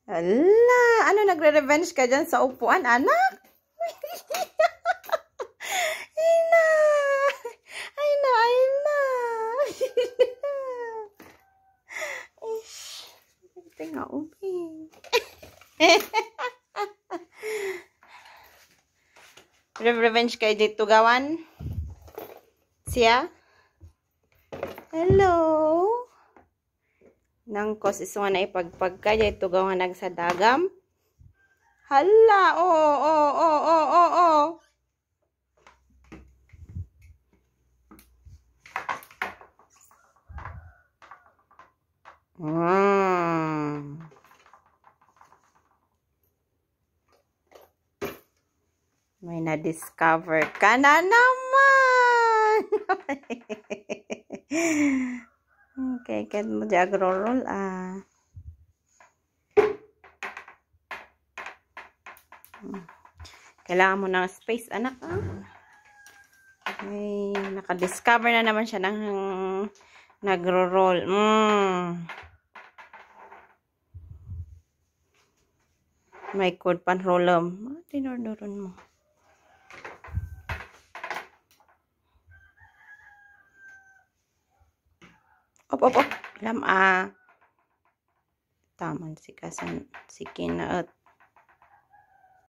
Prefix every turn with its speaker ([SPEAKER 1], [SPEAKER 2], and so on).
[SPEAKER 1] Ala, ano nagre-revenge ka dyan sa upuan, anak? Ay na! Ay na, ay na! Ish, tingnan ubi. Revenge kayo dito gawan? Siya? Hello? Nangkos iswa na ipagpag ka dito gawan nagsadagam? Hala, oh. May na-discover ka na naman. Okay, kahit mo di agro-roll Kailangan mo ng space, anak. Okay, naka-discover na naman siya ng nagro-roll. May code pan-rollum. Tinordoron mo. Op. Alam Taman si kasan si kinaot.